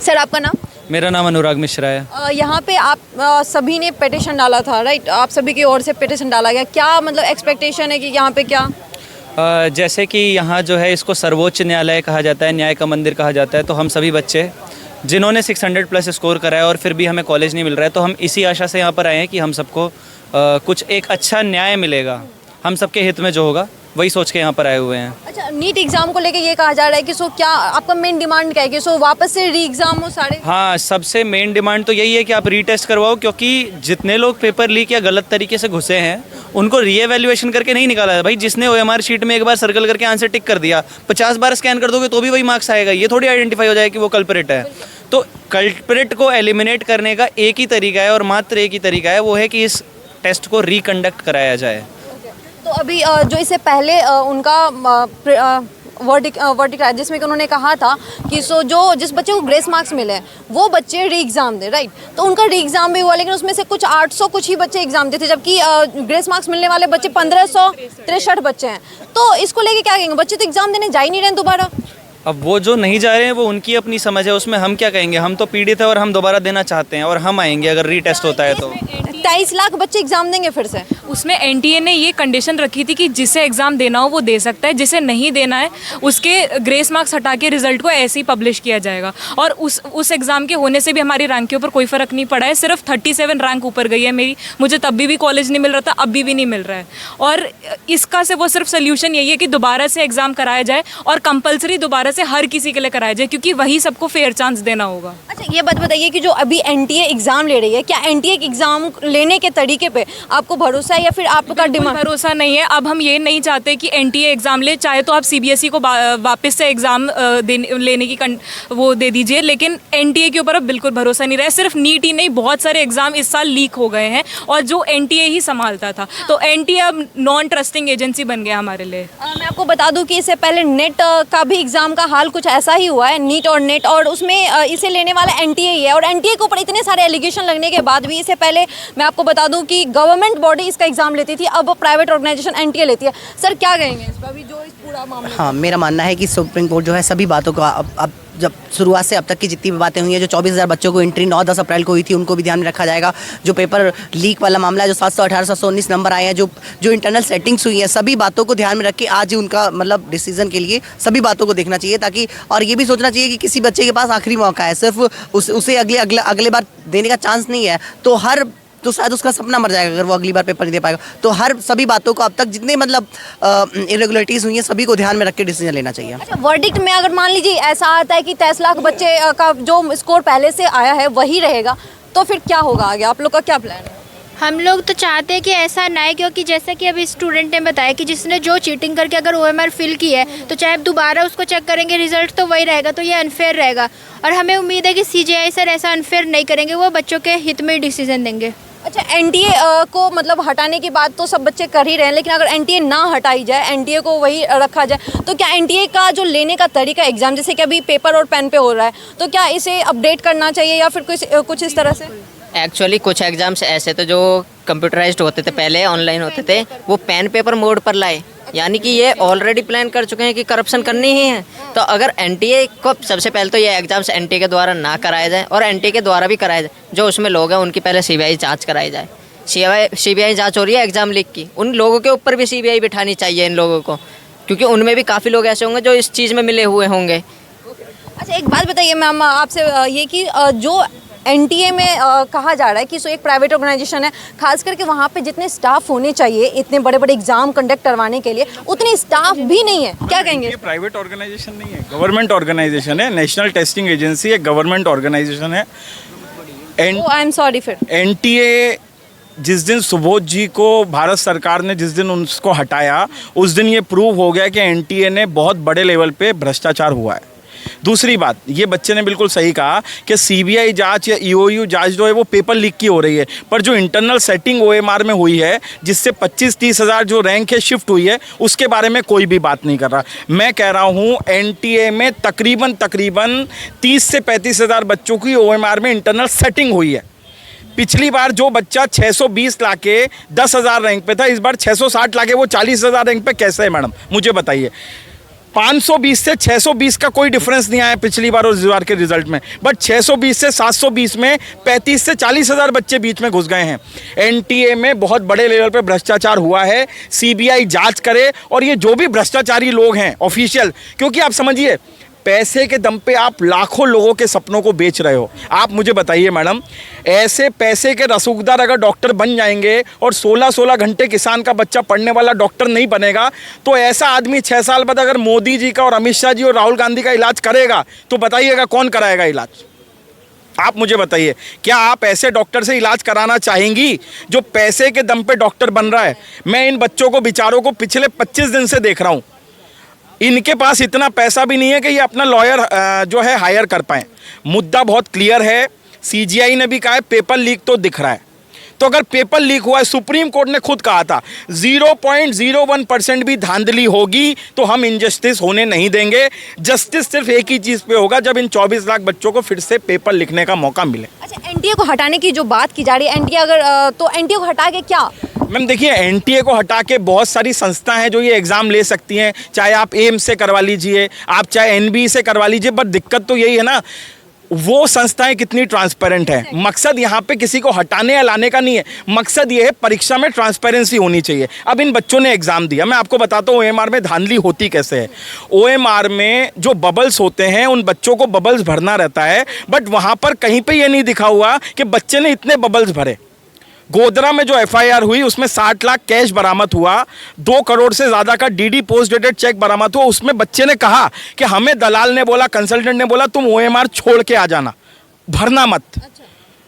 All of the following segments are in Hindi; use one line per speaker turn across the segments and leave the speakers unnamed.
सर आपका नाम?
मेरा नाम अनुराग मिश्रा है।
यहाँ पे आप सभी ने पिटिशन डाला था, राइट? आप सभी की ओर से पिटिशन डाला गया, क्या मतलब एक्सपेक्टेशन है कि यहाँ पे क्या?
जैसे कि यहाँ जो है इसको सर्वोच्च न्यायालय कहा जाता है, न्याय का मंदिर कहा जाता है, तो हम सभी बच्चे जिन्होंने 600 प्लस स्कोर करा है और फिर भी हमें कॉलेज नहीं मिल रहा है, तो हम इसी आशा से यहाँ पर आए हैं कि हम सबको कुछ एक अच्छा न्याय मिलेगा, हम सबके हित में जो होगा वही सोच के यहाँ पर आए हुए हैं।
अच्छा, नीट एग्जाम को लेके ये कहा जा रहा है कि क्या आपका मेन डिमांड क्या है कि वापस से री एग्जाम हो सारे?
हाँ, सबसे मेन डिमांड तो यही है कि आप रीटेस्ट करवाओ, क्योंकि जितने लोग पेपर लीक या गलत तरीके से घुसे हैं उनको रीएवैल्यूएशन करके नहीं निकाला है। भाई जिसने ओएमआर शीट में एक बार सर्कल करके आंसर टिक कर दिया, 50 बार स्कैन कर दोगे तो भी वही मार्क्स आएगा, ये थोड़ी आइडेंटिफाई हो जाए कि वो कल्प्रिट है। तो कल्प्रिट को एलिमिनेट करने का एक ही तरीका है और मात्र एक ही तरीका है, वो है कि इस टेस्ट को रिकंडक्ट कराया जाए।
तो अभी जो इससे पहले उनका वर्डिक आया जिसमें कि उन्होंने कहा था कि जिस बच्चे को ग्रेस मार्क्स मिले वो बच्चे री एग्ज़ाम दे, राइट? तो उनका री एग्ज़ाम भी हुआ, लेकिन उसमें से कुछ 800 कुछ ही बच्चे एग्ज़ाम देते, जबकि ग्रेस मार्क्स मिलने वाले बच्चे 1563 बच्चे हैं। तो इसको लेके क्या कहेंगे? बच्चे तो एग्ज़ाम देने जा ही नहीं रहे हैं दोबारा।
अब वो जो नहीं जा रहे हैं वो उनकी अपनी समझ है, उसमें हम क्या कहेंगे? हम तो पीड़ित है और हम दोबारा देना चाहते हैं और हम आएंगे अगर रीटेस्ट होता है तो।
23 लाख बच्चे एग्जाम देंगे फिर से।
उसमें एनटीए ने ये कंडीशन रखी थी कि जिसे एग्ज़ाम देना हो वो दे सकता है, जिसे नहीं देना है उसके ग्रेस मार्क्स हटा के रिजल्ट को ऐसे ही पब्लिश किया जाएगा। और उस एग्ज़ाम के होने से भी हमारी रैंक के ऊपर कोई फ़र्क नहीं पड़ा है, सिर्फ 37 रैंक ऊपर गई है मेरी। मुझे तब भी कॉलेज नहीं मिल रहा था, अभी भी नहीं मिल रहा है। और इसका से वो सिर्फ सोल्यूशन यही है कि दोबारा से एग्ज़ाम कराया जाए और कंपलसरी दोबारा से हर किसी के लिए कराया जाए, क्योंकि वही सबको फेयर चांस देना होगा।
अच्छा, ये बात बताइए कि जो अभी एनटीए एग्ज़ाम ले रही है, क्या एनटीए एग्ज़ाम लेने के तरीके पे आपको भरोसा है या फिर आपका डिमांड?
भरोसा नहीं है। अब हम ये नहीं चाहते कि एनटीए एग्ज़ाम ले, चाहे तो आप सीबीएसई को वापस से एग्ज़ाम लेने की वो दे दीजिए, लेकिन एनटीए के ऊपर अब बिल्कुल भरोसा नहीं रहा है। सिर्फ नीट ही नहीं, बहुत सारे एग्ज़ाम इस साल लीक हो गए हैं और जो एनटीए ही संभालता था, तो एनटीए अब नॉन ट्रस्टिंग एजेंसी बन गया हमारे लिए।
मैं आपको बता दूं कि इससे पहले नेट का भी एग्ज़ाम का हाल कुछ ऐसा ही हुआ है, नीट और नेट, और उसमें इसे लेने वाला एनटीए ही है। और एनटीए के ऊपर इतने सारे एलिगेशन लगने के बाद भी, इससे पहले मैं आपको बता दूं कि गवर्नमेंट बॉडी इसका एग्जाम लेती थी, अब प्राइवेट ऑर्गेनाइजेशन एनटीए लेती है। सर क्या कहेंगे इस पर अभी जो इस पूरा मामला?
हाँ, मेरा मानना है कि सुप्रीम कोर्ट जो है सभी बातों को अब जब शुरुआत से अब तक की जितनी भी बातें हुई हैं, जो 24,000 बच्चों को एंट्री 9-10 अप्रैल को हुई थी, उनको भी ध्यान में रखा जाएगा। जो पेपर लीक वाला मामला है, जो 718, 719 नंबर आए हैं, जो इंटरनल सेटिंग्स हुई हैं, सभी बातों को ध्यान में रख के आज उनका मतलब डिसीजन के लिए सभी बातों को देखना चाहिए, ताकि और ये भी सोचना चाहिए कि किसी बच्चे के पास आखिरी मौका है, सिर्फ उसे अगले बार देने का चांस नहीं है, तो शायद उसका सपना मर जाएगा अगर वो अगली बार पेपर नहीं दे पाएगा। तो सभी बातों को अब तक जितने मतलब इरेगुलरिटीज़ हुई हैं, सभी को ध्यान में रख के डिसीजन लेना चाहिए।
अच्छा, वर्डिक्ट में अगर मान लीजिए ऐसा आता है कि 23 लाख बच्चे का जो स्कोर पहले से आया है वही रहेगा, तो फिर क्या होगा आगे? आप लोग का क्या प्लान है?
हम लोग तो चाहते हैं कि ऐसा ना है, क्योंकि जैसा कि अभी स्टूडेंट ने बताया कि जिसने जो चीटिंग करके अगर ओएमआर फिल की है तो चाहे दोबारा उसको चेक करेंगे, रिजल्ट तो वही रहेगा, तो ये अनफेयर रहेगा। और हमें उम्मीद है कि सीजीआई सर ऐसा अनफेयर नहीं करेंगे, वो बच्चों के हित में डिसीजन देंगे।
अच्छा, एनटीए को मतलब हटाने की बात तो सब बच्चे कर ही रहे हैं, लेकिन अगर एनटीए ना हटाई जाए, एनटीए को वही रखा जाए, तो क्या एनटीए का जो लेने का तरीका एग्जाम, जैसे कि अभी पेपर और पेन पे हो रहा है, तो क्या इसे अपडेट करना चाहिए या फिर कुछ इस तरह से?
एक्चुअली कुछ एग्ज़ाम्स ऐसे थे जो कंप्यूटराइज्ड होते थे, पहले ऑनलाइन होते थे, वो पेन पेपर मोड पर लाए, यानी कि ये ऑलरेडी प्लान कर चुके हैं कि करप्शन करनी ही है। तो अगर एनटीए को सबसे पहले तो ये एग्ज़ाम्स एनटीए के द्वारा ना कराए जाए और एनटीए के द्वारा भी कराए जाए, जो उसमें लोग हैं उनकी पहले सीबीआई जांच कराई जाए। सीबीआई जांच हो रही है एग्ज़ाम लीक की, उन लोगों के ऊपर भी सीबीआई बिठानी चाहिए इन लोगों को, क्योंकि उनमें भी काफ़ी लोग ऐसे होंगे जो इस चीज़ में मिले हुए होंगे।
अच्छा, एक बात बताइए मैम आपसे, ये कि जो एनटीए में कहा जा रहा है कि एक प्राइवेट ऑर्गेनाइजेशन है, खास करके वहाँ पे जितने स्टाफ होने चाहिए इतने बड़े बड़े एग्जाम कंडक्ट करवाने के लिए, उतने स्टाफ भी नहीं है, क्या कहेंगे?
ये प्राइवेट ऑर्गेनाइजेशन नहीं है, गवर्नमेंट ऑर्गेनाइजेशन है, नेशनल टेस्टिंग एजेंसी है, गवर्नमेंट ऑर्गेनाइजेशन है।
I am sorry. फिर
एनटीए जिस दिन सुबोध जी को भारत सरकार ने जिस दिन उसको हटाया, उस दिन ये प्रूव हो गया कि एनटीए ने बहुत बड़े लेवल पे भ्रष्टाचार हुआ है। दूसरी बात, ये बच्चे ने बिल्कुल सही कहा कि सीबीआई जांच या ईओयू जांच जो है वो पेपर लीक की हो रही है, पर जो इंटरनल सेटिंग ओएमआर में हुई है, जिससे 25-30 हज़ार जो रैंक है शिफ्ट हुई है, उसके बारे में कोई भी बात नहीं कर रहा। मैं कह रहा हूँ एनटीए में तकरीबन 30 से 35 हज़ार बच्चों की ओएमआर में इंटरनल सेटिंग हुई है। पिछली बार जो बच्चा 620 लाके 10,000 रैंक पे था, इस बार 660 लाके वो 40,000 रैंक पे कैसे है मैडम, मुझे बताइए। 520 से 620 का कोई डिफरेंस नहीं आया पिछली बार और इस बार के रिजल्ट में, बट 620 से 720 में 35 से 40 हज़ार बच्चे बीच में घुस गए हैं। एनटीए में बहुत बड़े लेवल पे भ्रष्टाचार हुआ है, सीबीआई जांच करे, और ये जो भी भ्रष्टाचारी लोग हैं ऑफिशियल, क्योंकि आप समझिए पैसे के दम पे आप लाखों लोगों के सपनों को बेच रहे हो। आप मुझे बताइए मैडम, ऐसे पैसे के रसूखदार अगर डॉक्टर बन जाएंगे और 16-16 घंटे किसान का बच्चा पढ़ने वाला डॉक्टर नहीं बनेगा, तो ऐसा आदमी 6 साल बाद अगर मोदी जी का और अमित शाह जी और राहुल गांधी का इलाज करेगा, तो बताइएगा कौन कराएगा इलाज? आप मुझे बताइए, क्या आप ऐसे डॉक्टर से इलाज कराना चाहेंगी जो पैसे के दम पे डॉक्टर बन रहा है? मैं इन बच्चों को, बेचारों को पिछले 25 दिन से देख रहा हूँ। इनके पास इतना पैसा भी नहीं है कि ये अपना लॉयर जो है हायर कर पाएँ। मुद्दा बहुत क्लियर है, सीजीआई ने भी कहा है पेपर लीक तो दिख रहा है। तो अगर पेपर लीक हुआ है, सुप्रीम कोर्ट ने खुद कहा था 0.01% भी धांधली होगी तो हम इनजस्टिस होने नहीं देंगे। जस्टिस सिर्फ एक ही चीज़ पे होगा, जब इन 24 लाख बच्चों को फिर से पेपर लिखने का मौका मिले।
अच्छा, एनटीए को हटाने की जो बात की जा रही है, एनटीए अगर तो एनटीए को हटा के क्या?
मैम देखिए, एनटीए को हटा के बहुत सारी संस्था हैं जो ये एग्ज़ाम ले सकती हैं, चाहे आप एम्स से करवा लीजिए, आप चाहे एनबीई से करवा लीजिए, बट दिक्कत तो यही है ना, वो संस्थाएं कितनी ट्रांसपेरेंट है। मकसद यहाँ पे किसी को हटाने या लाने का नहीं है, मकसद ये है परीक्षा में ट्रांसपेरेंसी होनी चाहिए। अब इन बच्चों ने एग्जाम दिया, मैं आपको बताता हूँ ओएमआर में धांधली होती कैसे है। ओएमआर में जो बबल्स होते हैं, उन बच्चों को बबल्स भरना रहता है, बट वहाँ पर कहीं पे ये नहीं दिखा हुआ कि बच्चे ने इतने बबल्स भरे। गोधरा में जो एफआईआर हुई उसमें 60 लाख कैश बरामद हुआ, 2 करोड़ से ज़्यादा का डीडी पोस्ट डेटेड चेक बरामद हुआ। उसमें बच्चे ने कहा कि हमें दलाल ने बोला, कंसल्टेंट ने बोला, तुम ओएमआर छोड़ के आ जाना, भरना मत,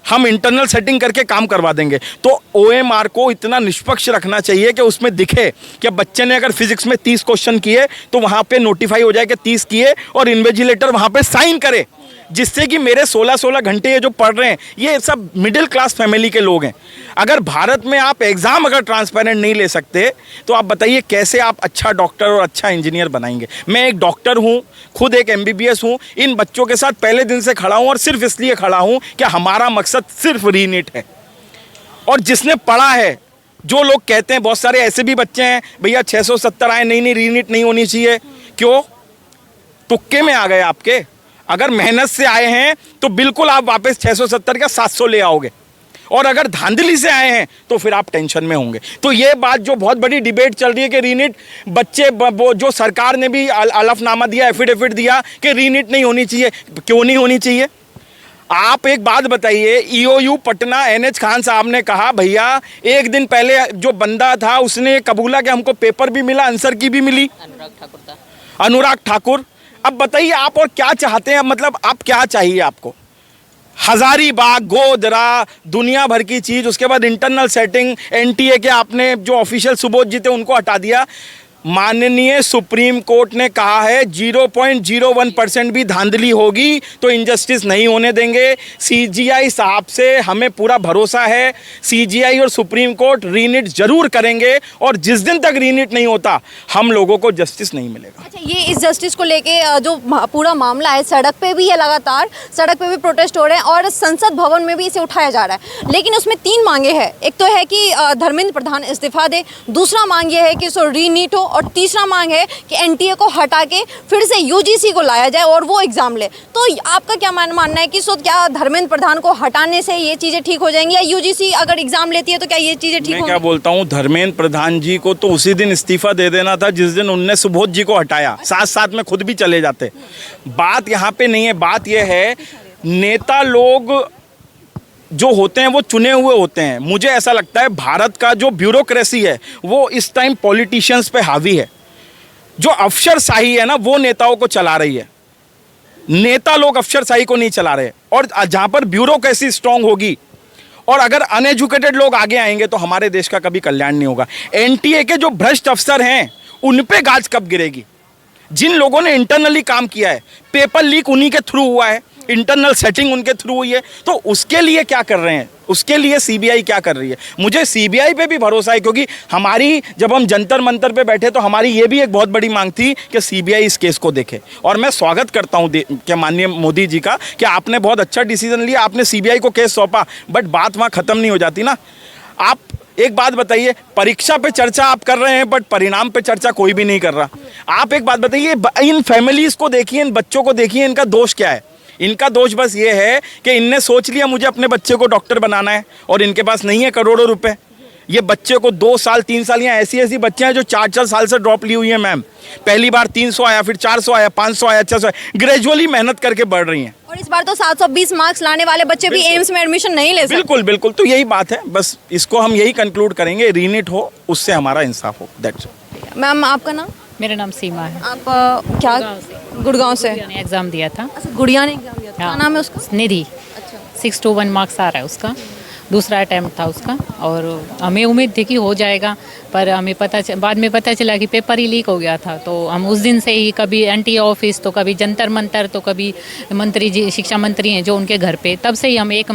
हम इंटरनल सेटिंग करके काम करवा देंगे। तो ओएमआर को इतना निष्पक्ष रखना चाहिए कि उसमें दिखे कि बच्चे ने अगर फिजिक्स में 30 क्वेश्चन किए तो वहाँ पे नोटिफाई हो जाए कि 30 किए, और इन्विजिलेटर वहाँ पे साइन करे, जिससे कि मेरे 16-16 घंटे ये जो पढ़ रहे हैं ये सब मिडिल क्लास फैमिली के लोग हैं। अगर भारत में आप एग्ज़ाम अगर ट्रांसपेरेंट नहीं ले सकते, तो आप बताइए कैसे आप अच्छा डॉक्टर और अच्छा इंजीनियर बनाएंगे। मैं एक डॉक्टर हूँ, खुद एक एमबीबीएस हूँ, इन बच्चों के साथ पहले दिन से खड़ा हूँ, और सिर्फ इसलिए खड़ा हूँ कि हमारा मकसद सिर्फ रीनीट है। और जिसने पढ़ा है, जो लोग कहते हैं, बहुत सारे ऐसे भी बच्चे हैं, भैया 670 आए, नहीं रीनीट नहीं होनी चाहिए, क्यों? तुक्के में आ गए आपके। अगर मेहनत से आए हैं तो बिल्कुल आप वापस 670 का 700 ले आओगे, और अगर धांधली से आए हैं तो फिर आप टेंशन में होंगे। तो ये बात जो बहुत बड़ी डिबेट चल रही है कि रीनीट बच्चे, वो जो सरकार ने भी अलफनामा दिया, एफिडेविट दिया कि रीनीट नहीं होनी चाहिए, क्यों नहीं होनी चाहिए? आप एक बात बताइए, ईओयू पटना एनएच खान साहब ने कहा, भैया एक दिन पहले जो बंदा था उसने कबूला कि हमको पेपर भी मिला, आंसर की भी मिली, अनुराग ठाकुर। अब बताइए आप और क्या चाहते हैं? मतलब आप क्या चाहिए आपको? हजारीबाग, गोधरा, दुनिया भर की चीज़, उसके बाद इंटरनल सेटिंग, एनटीए के आपने जो ऑफिशियल सुबोध जी थे उनको हटा दिया। माननीय सुप्रीम कोर्ट ने कहा है 0.01% भी धांधली होगी तो इनजस्टिस नहीं होने देंगे। सीजीआई साहब से हमें पूरा भरोसा है, सीजीआई और सुप्रीम कोर्ट रीनीट जरूर करेंगे, और जिस दिन तक रीनीट नहीं होता हम लोगों को जस्टिस नहीं मिलेगा।
अच्छा, ये इस जस्टिस को लेके जो पूरा मामला है, सड़क पे भी है, लगातार सड़क पे भी प्रोटेस्ट हो रहे हैं, और संसद भवन में भी इसे उठाया जा रहा है। लेकिन उसमें 3 मांगे हैं। एक तो है कि धर्मेंद्र प्रधान इस्तीफा दे, दूसरा मांग ये है कि सो रीनीट हो, और तीसरा मांग है कि एनटीए को हटा के फिर से यूजीसी को लाया जाए और वो एग्जाम ले। तो आपका क्या मानना है कि सो क्या धर्मेंद्र प्रधान को हटाने से ये चीज़ें ठीक हो जाएंगी, या यूजीसी अगर एग्जाम लेती है तो क्या ये चीज़ें ठीक होंगी?
मैं क्या बोलता हूँ, धर्मेंद्र प्रधान जी को तो उसी दिन इस्तीफा दे देना था जिस दिन उनने सुबोध जी को हटाया, साथ साथ में खुद भी चले जाते। बात यहाँ पे नहीं है, बात यह है नेता लोग जो होते हैं वो चुने हुए होते हैं। मुझे ऐसा लगता है भारत का जो ब्यूरोक्रेसी है वो इस टाइम पॉलिटिशियंस पे हावी है। जो अफसरशाही है ना वो नेताओं को चला रही है, नेता लोग अफसरशाही को नहीं चला रहे। और जहाँ पर ब्यूरोक्रेसी स्ट्रांग होगी और अगर अनएजुकेटेड लोग आगे आएंगे तो हमारे देश का कभी कल्याण नहीं होगा। एनटीए के जो भ्रष्ट अफसर हैं उन पे गाज कब गिरेगी? जिन लोगों ने इंटरनली काम किया है, पेपर लीक उन्हीं के थ्रू हुआ है, इंटरनल सेटिंग उनके थ्रू हुई है, तो उसके लिए क्या कर रहे हैं? उसके लिए सीबीआई क्या कर रही है? मुझे सीबीआई पे भी भरोसा है, क्योंकि हमारी जब हम जंतर मंतर पे बैठे तो हमारी ये भी एक बहुत बड़ी मांग थी कि सीबीआई इस केस को देखे। और मैं स्वागत करता हूँ क्या माननीय मोदी जी का कि आपने बहुत अच्छा डिसीजन लिया, आपने सीबीआई को केस सौंपा, बट बात वहाँ ख़त्म नहीं हो जाती ना। आप एक बात बताइए, परीक्षा पे चर्चा आप कर रहे हैं बट परिणाम पे चर्चा कोई भी नहीं कर रहा। आप एक बात बताइए, इन फैमिलीज को देखिए, इन बच्चों को देखिए, इनका दोष क्या है? इनका दोष बस ये है कि इनने सोच लिया मुझे अपने बच्चे को डॉक्टर बनाना है और इनके पास नहीं है करोड़ों रुपए। ये बच्चे को 2 साल 3 साल, या ऐसी बच्चे हैं जो 4-4 साल से ड्रॉप ली हुई हैं मैम। पहली बार 300 आया, फिर 400 आया, 500 आया, 600 आया, ग्रेजुअली मेहनत करके बढ़ रही हैं।
और इस बार तो 720 मार्क्स लाने वाले बच्चे भी एम्स में एडमिशन नहीं ले सकते।
बिल्कुल बिल्कुल, तो यही बात है, बस इसको हम यही कंक्लूड करेंगे, रीनीट हो, उससे हमारा इंसाफ हो। That's all.
मैम आपका नाम?
मेरा नाम सीमा है।
आप क्या? गुड़गांव से।
मैंने एग्ज़ाम दिया था।
अच्छा, गुड़िया ने एग्जाम दिया था। क्या नाम है उसका?
निधि। 621 मार्क्स आ रहा है उसका, दूसरा अटैम्प्ट था उसका, और हमें उम्मीद थी कि हो जाएगा, पर हमें बाद में पता चला कि पेपर ही लीक हो गया था। तो हम उस दिन से ही कभी एनटीए ऑफिस, तो कभी जंतर मंतर, तो कभी मंत्री जी, शिक्षा मंत्री हैं जो उनके घर पे, तब से ही हम 1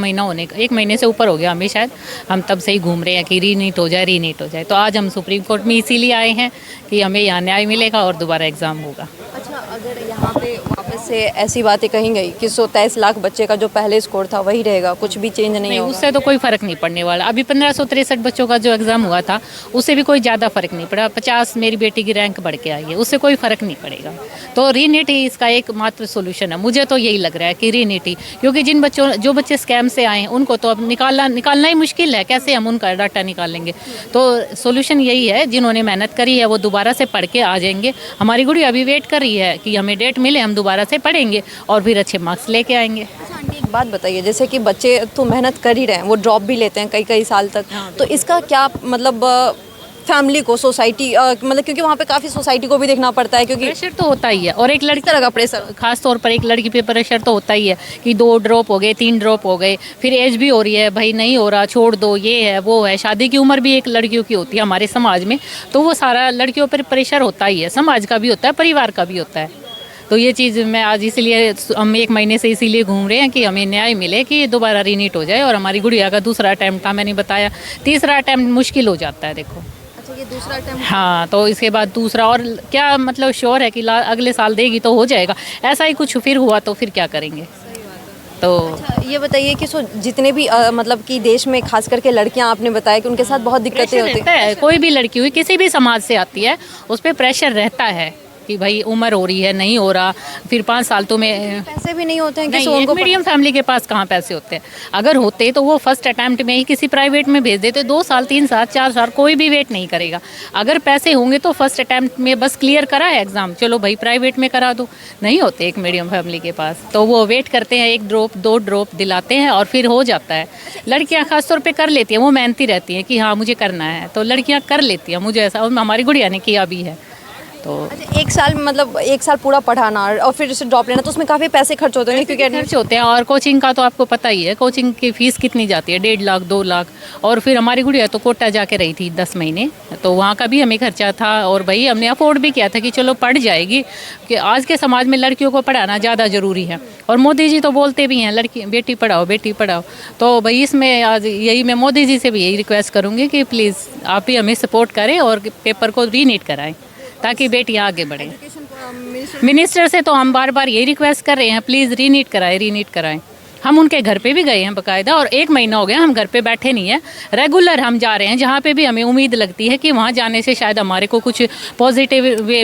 महीने से ऊपर हो गया हमें शायद, हम तब से ही घूम रहे हैं कि रीनीट हो जाए। तो आज हम सुप्रीम कोर्ट में इसीलिए आए हैं कि हमें यहाँ न्याय मिलेगा और दोबारा एग्ज़ाम होगा।
अच्छा, अगर यहाँ पे वापस से ऐसी बातें कही गई कि 123 लाख बच्चे का जो पहले स्कोर था वही रहेगा, कुछ भी चेंज नहीं होगा?
उससे तो कोई फ़र्क नहीं पड़ने वाला। अभी 1563 बच्चों का जो एग्ज़ाम हुआ था उससे भी कोई ज़्यादा फ़र्क नहीं पड़ा। 50 मेरी बेटी की रैंक बढ़ के आई है, उससे कोई फ़र्क नहीं पड़ेगा। तो रीनीट ही इसका एकमात्र सोल्यूशन है, मुझे तो यही लग रहा है कि रीनीट ही, क्योंकि जो बच्चे स्कैम से आए हैं उनको तो अब निकालना ही मुश्किल है, कैसे हम उनका डाटा निकालेंगे? तो सोल्यूशन यही है, जिन्होंने मेहनत करी है वो दोबारा से पढ़ के आ जाएंगे। हमारी गुड़िया अभी वेट कर रही है कि हमें डेट मिले, हम दोबारा से पढ़ेंगे और फिर अच्छे मार्क्स लेके आएंगे।
अच्छा आंटी, एक बात बताइए, जैसे कि बच्चे तो मेहनत कर ही रहे हैं, वो ड्रॉप भी लेते हैं कई साल तक, तो इसका क्या मतलब फैमिली को, सोसाइटी, मतलब क्योंकि वहाँ पे काफ़ी सोसाइटी को भी देखना पड़ता है, क्योंकि
प्रेशर तो होता ही है, और एक लड़की
तरह का प्रेशर,
खास तौर पर एक लड़की पे प्रेशर तो होता ही है कि 2 ड्रॉप हो गए, 3 ड्रॉप हो गए, फिर एज भी हो रही है, भाई नहीं हो रहा, छोड़ दो, ये है वो है। शादी की उम्र भी एक लड़कियों की होती है हमारे समाज में, तो वो सारा लड़कियों पर प्रेशर होता ही है, समाज का भी होता है, परिवार का भी होता है। तो ये चीज़ मैं आज इसलिए, हम 1 महीने से इसीलिए घूम रहे हैं कि हमें न्याय मिले, कि दोबारा रीनीट हो जाए। और हमारी गुड़िया का दूसरा अटैम्प्ट था, मैंने बताया, तीसरा अटैम्प्ट मुश्किल हो जाता है, देखो।
अच्छा ये दूसरा अटेम्प्ट?
हाँ, तो इसके बाद दूसरा, और क्या मतलब श्योर है कि अगले साल देगी तो हो जाएगा, ऐसा ही कुछ फिर हुआ तो फिर क्या करेंगे? तो
अच्छा, ये बताइए कि जितने भी मतलब कि देश में खास करके लड़कियां, आपने बताया कि उनके साथ बहुत दिक्कतें होती
है। कोई भी लड़की हुई, किसी भी समाज से आती है, उस पर प्रेशर रहता है कि भाई उम्र हो रही है, नहीं हो रहा, फिर 5 साल तो में
पैसे भी नहीं होते हैं
नहीं,
कि उनको
मीडियम फैमिली के पास कहाँ पैसे होते हैं? अगर होते तो वो फर्स्ट अटैम्प्ट में ही किसी प्राइवेट में भेज देते, 2 साल 3 साल 4 साल कोई भी वेट नहीं करेगा। अगर पैसे होंगे तो फर्स्ट अटैम्प्ट में बस क्लियर करा है एग्जाम, चलो भाई प्राइवेट में करा दो। नहीं होते एक मीडियम फैमिली के पास, तो वो वेट करते हैं, 1 ड्रॉप 2 ड्रॉप दिलाते हैं और फिर हो जाता है। लड़कियाँ खासतौर पर कर लेती हैं, वो मेहनती रहती हैं कि हाँ मुझे करना है, तो लड़कियाँ कर लेती हैं, मुझे ऐसा, और हमारी गुड़िया ने किया भी है। तो
अच्छा, 1 साल मतलब 1 साल पूरा पढ़ाना और फिर उसे ड्रॉप लेना, तो उसमें काफ़ी पैसे खर्च होते हैं, क्योंकि
खर्च होते हैं। और कोचिंग का तो आपको पता ही है, कोचिंग की फ़ीस कितनी जाती है, 1.5 लाख 2 लाख। और फिर हमारी गुड़िया तो कोटा जाके रही थी 10 महीने, तो वहाँ का भी हमें खर्चा था, और भाई हमने अफोर्ड भी किया था कि चलो पढ़ जाएगी, कि आज के समाज में लड़कियों को पढ़ाना ज़्यादा ज़रूरी है। और मोदी जी तो बोलते भी हैं लड़की बेटी पढ़ाओ बेटी पढ़ाओ, तो भाई इसमें आज यही मैं मोदी जी से भी यही रिक्वेस्ट करूँगी कि प्लीज़ आप भी हमें सपोर्ट करें और पेपर को रीनीट कराएं, ताकि बेटियाँ आगे बढ़ें। मिनिस्टर से तो हम बार बार यही रिक्वेस्ट कर रहे हैं, प्लीज़ रीनीट कराएं। हम उनके घर पे भी गए हैं बाकायदा, और 1 महीना हो गया हम घर पे बैठे नहीं हैं, रेगुलर हम जा रहे हैं, जहाँ पे भी हमें उम्मीद लगती है कि वहाँ जाने से शायद हमारे को कुछ पॉजिटिव वे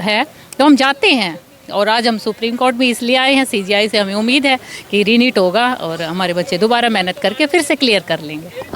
है, तो हम जाते हैं। और आज हम सुप्रीम कोर्ट भी इसलिए आए हैं, CGI से हमें उम्मीद है कि रीनीट होगा और हमारे बच्चे दोबारा मेहनत करके फिर से क्लियर कर लेंगे।